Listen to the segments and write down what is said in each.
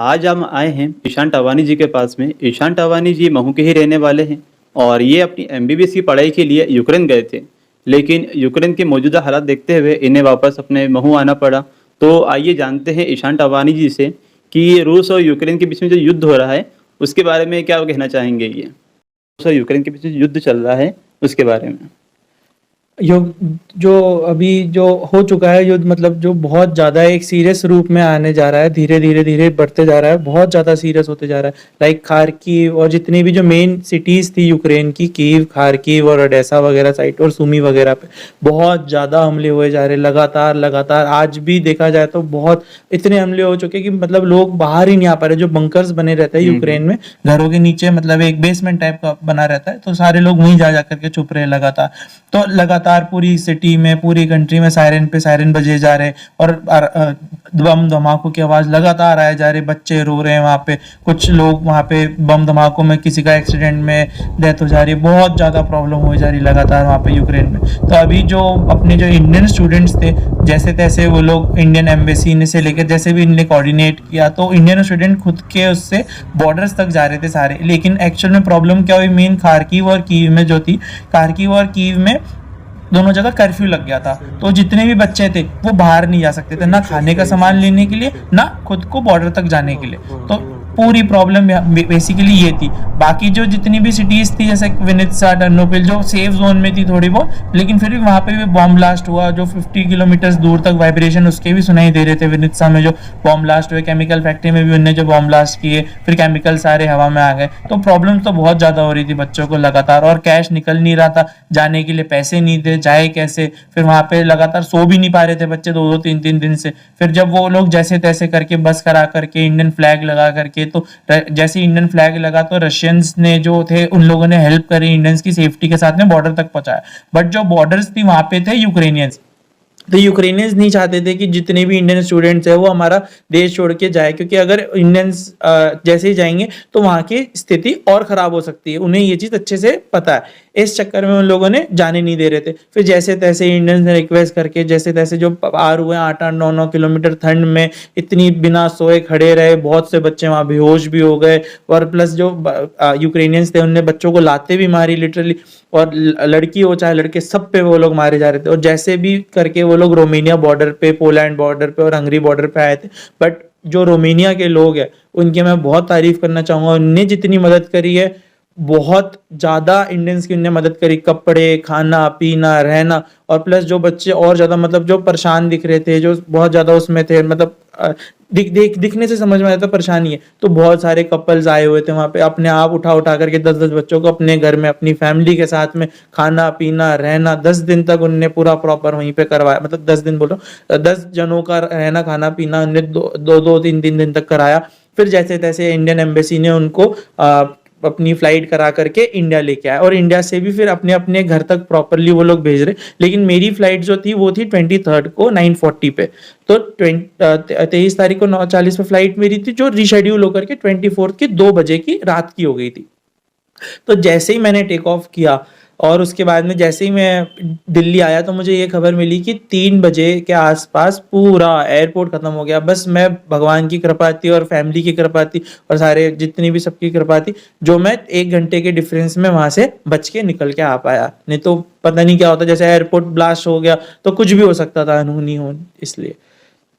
आज हम आए हैं ईशान टावानी जी के पास में। ईशान टावानी जी महू के ही रहने वाले हैं और ये अपनी एमबीबीएस की पढ़ाई के लिए यूक्रेन गए थे, लेकिन यूक्रेन के मौजूदा हालात देखते हुए इन्हें वापस अपने महू आना पड़ा। तो आइए जानते हैं ईशान टावानी जी से कि रूस और यूक्रेन के बीच में जो युद्ध हो रहा है उसके बारे में क्या वो कहना चाहेंगे। ये रूस और यूक्रेन के बीच में युद्ध चल रहा है उसके बारे में। युग जो अभी जो हो चुका है युद्ध, मतलब जो बहुत ज़्यादा एक सीरियस रूप में आने जा रहा है, धीरे धीरे धीरे बढ़ते जा रहा है, बहुत ज़्यादा सीरियस होते जा रहा है। लाइक खार्किव और जितनी भी जो मेन सिटीज़ थी यूक्रेन की, कीव, खार्किव और ओडेसा वगैरह साइट और सुमी वगैरह पे बहुत ज़्यादा हमले हुए जा रहे हैं लगातार लगातार। आज भी देखा जाए तो बहुत इतने हमले हो चुके कि मतलब लोग बाहर ही नहीं आ पा रहे। जो बंकर्स बने रहते हैं यूक्रेन में, घरों के नीचे, मतलब एक बेसमेंट टाइप का बना रहता है, तो सारे लोग वहीं जा करके छुप रहे हैं लगातार। तो लगातार पूरी सिटी में, पूरी कंट्री में सायरन पे सायरन बजे जा रहे और बम धमाकों की आवाज लगातार आए जा रही। बच्चे रो रहे हैं वहाँ पे, कुछ लोग वहाँ पे बम धमाकों में किसी का एक्सीडेंट में डेथ हो जा रही है। बहुत ज़्यादा प्रॉब्लम हो जा रही लगातार वहाँ पे यूक्रेन में। तो अभी जो अपने जो इंडियन स्टूडेंट्स थे, जैसे तैसे वो लोग इंडियन एम्बेसी ने से लेकर जैसे भी इनने कोऑर्डिनेट किया, तो इंडियन स्टूडेंट खुद के उससे बॉर्डर्स तक जा रहे थे सारे। लेकिन एक्चुअल में प्रॉब्लम क्या हुई, मेन खार्किव और कीव में जो थी, खार्किव और कीव में दोनों जगह कर्फ्यू लग गया था। तो जितने भी बच्चे थे वो बाहर नहीं जा सकते थे, ना खाने का सामान लेने के लिए, ना खुद को बॉर्डर तक जाने के लिए। तो पूरी प्रॉब्लम बेसिकली ये थी। बाकी जो जितनी भी सिटीज थी, जैसे विनित्सा, टर्नोपिल, जो सेफ जोन में थी थोड़ी बहुत, लेकिन फिर भी वहां पे भी बॉम्ब ब्लास्ट हुआ। जो 50 किलोमीटर दूर तक वाइब्रेशन उसके भी सुनाई दे रहे थे। विनित्सा में जो बॉम्ब ब्लास्ट हुए, केमिकल फैक्ट्री में भी उन्होंने जो बॉम्ब ब्लास्ट किए, फिर केमिकल सारे हवा में आ गए। तो प्रॉब्लम तो बहुत ज्यादा हो रही थी बच्चों को लगातार, और कैश निकल नहीं रहा था, जाने के लिए पैसे नहीं थे, जाए कैसे। फिर वहां पे लगातार सो भी नहीं पा रहे थे बच्चे 2-2 3-3 दिन से। फिर जब वो लोग जैसे तैसे करके बस करा करके इंडियन फ्लैग लगा करके, तो जैसे इंडियन फ्लैग लगा तो रशियंस ने जो थे उन लोगों ने हेल्प करी, इंडियंस की सेफ्टी के साथ में बॉर्डर तक पहुंचाया। बट जो बॉर्डर्स थी वहां पे थे यूक्रेनियंस। तो यूक्रेनियंस नहीं चाहते थे कि जितने भी इंडियन स्टूडेंट्स हैं वो हमारा देश छोड़ के जाए, क्योंकि अगर इंडियंस जैसे ही जाएंगे तो वहाँ की स्थिति और खराब हो सकती है। उन्हें ये चीज़ अच्छे से पता है। इस चक्कर में उन लोगों ने जाने नहीं दे रहे थे। फिर जैसे तैसे इंडियंस ने रिक्वेस्ट करके जैसे तैसे जो पार हुए 8-9 किलोमीटर ठंड में, इतनी बिना सोए खड़े रहे। बहुत से बच्चे वहाँ बेहोश भी हो गए, और प्लस जो यूक्रेनियंस थे उनने बच्चों को लाते भी मारी लिटरली, और लड़की हो चाहे लड़के, सब पे वो लोग मारे जा रहे थे। और जैसे भी करके वो लोग रोमानिया बॉर्डर पे, पोलैंड बॉर्डर पे और हंगरी बॉर्डर पे आए थे। बट जो रोमानिया के लोग हैं उनकी मैं बहुत तारीफ करना चाहूंगा। उनने जितनी मदद करी है, बहुत ज्यादा इंडियंस की उनने मदद करी, कपड़े, खाना पीना, रहना। और प्लस जो बच्चे और ज्यादा मतलब जो परेशान दिख रहे थे, जो बहुत ज्यादा उसमें थे, मतलब दिखने से समझ में आता परेशानी है। तो बहुत सारे कपल्स आए हुए थे वहां पे, अपने आप उठा उठा करके 10-10 बच्चों को अपने घर में अपनी फैमिली के साथ में खाना पीना रहना 10 दिन तक उनने पूरा प्रॉपर वहीं पे करवाया। मतलब 10 दिन बोलो, 10 जनों का रहना खाना पीना उनने 2-3 दिन तक कराया। फिर जैसे तैसे इंडियन एम्बेसी ने उनको अपनी फ्लाइट करा करके इंडिया लेके आया, और इंडिया से भी फिर अपने अपने घर तक प्रॉपरली वो लोग भेज रहे। लेकिन मेरी फ्लाइट जो थी वो थी 23 को 9:40 पे। तो 23 तारीख को 9:40 पे फ्लाइट मेरी थी, जो रिशेड्यूल होकर के 24 की 2 बजे की रात की हो गई थी। तो जैसे ही मैंने टेक ऑफ किया और उसके बाद में जैसे ही मैं दिल्ली आया, तो मुझे ये खबर मिली कि 3 बजे के आसपास पूरा एयरपोर्ट खत्म हो गया। बस मैं भगवान की कृपा थी और फैमिली की कृपा थी और सारे जितनी भी सबकी कृपा थी, जो मैं 1 घंटे के डिफरेंस में वहां से बच के निकल के आ पाया। नहीं तो पता नहीं क्या होता, जैसे एयरपोर्ट ब्लास्ट हो गया तो कुछ भी हो सकता था, अनहोनी हो। इसलिए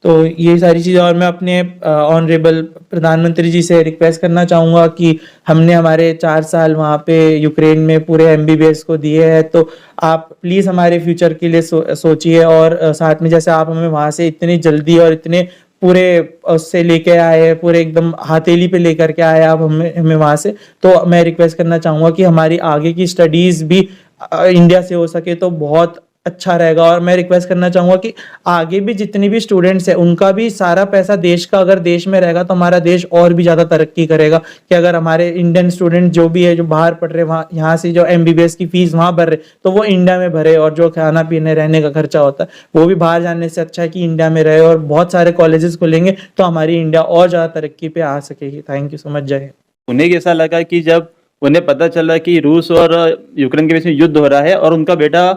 तो ये सारी चीज़ें, और मैं अपने ऑनरेबल प्रधानमंत्री जी से रिक्वेस्ट करना चाहूँगा कि हमने हमारे 4 साल वहाँ पे यूक्रेन में पूरे एमबीबीएस को दिए हैं, तो आप प्लीज़ हमारे फ्यूचर के लिए सोचिए। और साथ में जैसे आप हमें वहाँ से इतनी जल्दी और इतने पूरे उससे लेके आए, पूरे एकदम हथेली पे लेकर के आए आप हमें वहाँ से, तो मैं रिक्वेस्ट करना चाहूँगा कि हमारी आगे की स्टडीज़ भी इंडिया से हो सके तो बहुत अच्छा रहेगा। और मैं रिक्वेस्ट करना चाहूंगा कि आगे भी जितने भी स्टूडेंट्स हैं उनका भी सारा पैसा देश का अगर देश में रहेगा तो हमारा देश और भी ज्यादा तरक्की करेगा। कि अगर हमारे इंडियन स्टूडेंट जो भी है, जो बाहर पढ़ रहे, वहाँ यहाँ से जो एमबीबीएस की फीस वहां भर रहे, तो वो इंडिया में भरे, और जो खाना पीने रहने का खर्चा होता है वो भी बाहर जाने से अच्छा है कि इंडिया में रहे। और बहुत सारे कॉलेजेस खुलेंगे तो हमारी इंडिया और ज्यादा तरक्की पे आ सकेगी। Thank you so much. जय हिंद। उन्हें कैसा लगा कि जब उन्हें पता चला कि रूस और यूक्रेन के बीच में युद्ध हो रहा है और उनका बेटा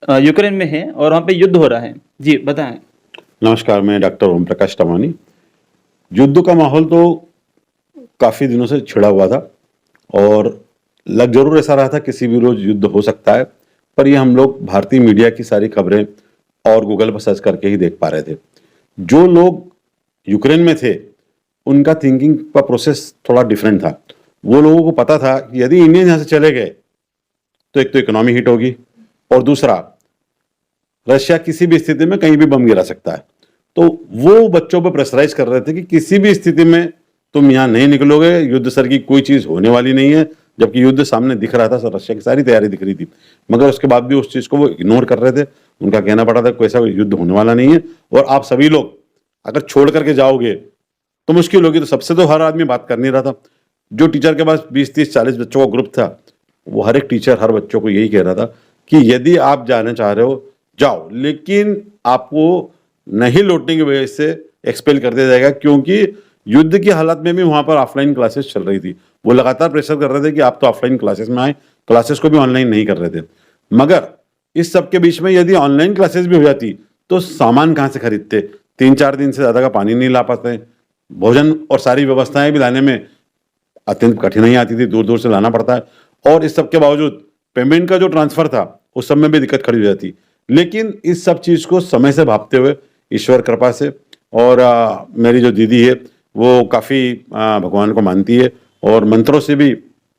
यूक्रेन में है और वहाँ पे युद्ध हो रहा है। जी बताएं। नमस्कार, मैं डॉक्टर ओम प्रकाश टावानी। युद्ध का माहौल तो काफी दिनों से छिड़ा हुआ था और लग जरूर ऐसा रहा था किसी भी रोज युद्ध हो सकता है, पर ये हम लोग भारतीय मीडिया की सारी खबरें और गूगल पर सर्च करके ही देख पा रहे थे। जो लोग यूक्रेन में थे उनका थिंकिंग का प्रोसेस थोड़ा डिफरेंट था। वो लोगों को पता था कि यदि इंडियन यहाँ से चले गए तो एक तो इकोनॉमी हिट होगी और दूसरा रशिया किसी भी स्थिति में कहीं भी बम गिरा सकता है। तो वो बच्चों पर प्रेशराइज कर रहे थे कि किसी भी स्थिति में तुम यहाँ नहीं निकलोगे, युद्ध सर की कोई चीज होने वाली नहीं है, जबकि युद्ध सामने दिख रहा था, सर रशिया की सारी तैयारी दिख रही थी, मगर उसके बाद भी उस चीज को वो इग्नोर कर रहे थे। उनका कहना पड़ा था कोई ऐसा युद्ध होने वाला नहीं है और आप सभी लोग अगर छोड़ करके जाओगे तो मुश्किल होगी। तो सबसे तो हर आदमी बात कर नहीं रहा था। जो टीचर के पास 20, 30, 40 बच्चों का ग्रुप था, वो हर एक टीचर हर बच्चों को यही कह रहा था कि यदि आप जाना चाह रहे हो जाओ, लेकिन आपको नहीं लौटने की वजह से एक्सपेल कर दिया जाएगा, क्योंकि युद्ध की हालत में भी वहां पर ऑफलाइन क्लासेस चल रही थी। वो लगातार प्रेशर कर रहे थे कि आप तो ऑफलाइन क्लासेस में आए, क्लासेस को भी ऑनलाइन नहीं कर रहे थे। मगर इस सब के बीच में यदि ऑनलाइन क्लासेस भी हो जाती तो सामान कहाँ से खरीदते, 3-4 दिन से ज्यादा का पानी नहीं ला पाते, भोजन और सारी व्यवस्थाएं भी लाने में अत्यंत कठिनाई आती थी, दूर दूर से लाना पड़ता है। और इस सब के बावजूद पेमेंट का जो ट्रांसफर था उस सब में भी दिक्कत खड़ी हो जाती। लेकिन इस सब चीज को समय से भापते हुए ईश्वर कृपा से, और मेरी जो दीदी है वो काफी भगवान को मानती है और मंत्रों से भी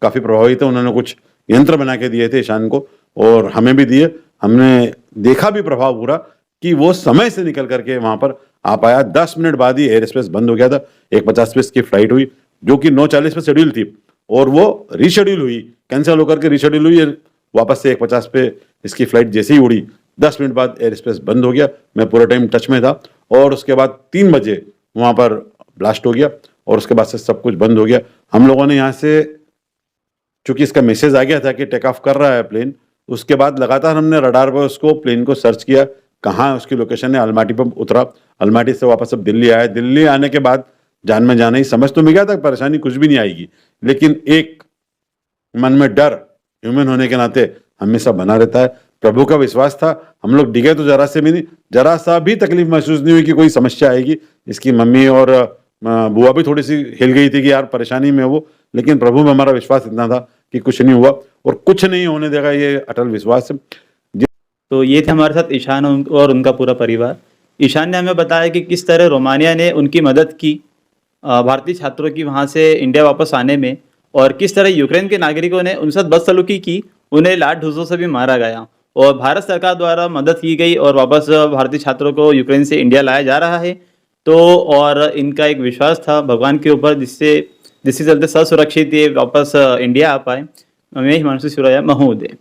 काफी प्रभावित है। उन्होंने कुछ यंत्र बना के दिए थे ईशान को और हमें भी दिए। हमने देखा भी प्रभाव पूरा कि वो समय से निकल करके वहां पर आ पाया। 10 मिनट बाद ही एयर स्पेस बंद हो गया था। एक 50 की फ्लाइट हुई जो कि 9:40 पे शेड्यूल थी और वो रीशेड्यूल हुई, कैंसिल होकर के रीशेड्यूल हुई। वापस से 1:50 पे इसकी फ्लाइट जैसे ही उड़ी 10 मिनट बाद एयर स्पेस बंद हो गया। मैं पूरा टाइम टच में था और उसके बाद 3 बजे वहां पर ब्लास्ट हो गया और उसके बाद से सब कुछ बंद हो गया। हम लोगों ने यहाँ से, चूंकि इसका मैसेज आ गया था कि टेक ऑफ कर रहा है प्लेन, उसके बाद लगातार हमने रडार पर उसको प्लेन को सर्च किया, कहाँ उसकी लोकेशन है। अलमाटी पर उतरा, अलमाटी से वापस अब दिल्ली आया। दिल्ली आने के बाद जान में जाना ही, समझ तो मिल गया था परेशानी कुछ भी नहीं आएगी, लेकिन एक मन में डर ह्यूमन होने के नाते हमेशा बना रहता है। प्रभु का विश्वास था, हम लोग डिगे तो जरा से भी नहीं, जरा सा भी तकलीफ महसूस नहीं हुई कि कोई समस्या आएगी। इसकी मम्मी और बुआ भी थोड़ी सी हिल गई थी कि यार परेशानी में वो, लेकिन प्रभु में हमारा विश्वास इतना था कि कुछ नहीं हुआ और कुछ नहीं होने देगा, ये अटल विश्वास है। तो ये थे हमारे साथ ईशान और उनका पूरा परिवार। ईशान ने हमें बताया कि किस तरह रोमानिया ने उनकी मदद की भारतीय छात्रों की वहाँ से इंडिया वापस आने में, और किस तरह यूक्रेन के नागरिकों ने उनके साथ बदसलूकी की, उन्हें लाठ ढूंढों से भी मारा गया और भारत सरकार द्वारा मदद की गई और वापस भारतीय छात्रों को यूक्रेन से इंडिया लाया जा रहा है। तो और इनका एक विश्वास था भगवान के ऊपर, जिससे चलते ससुरक्षित ये वापस इंडिया आ पाए। मैं हिमांशु शिरोया, महोदय।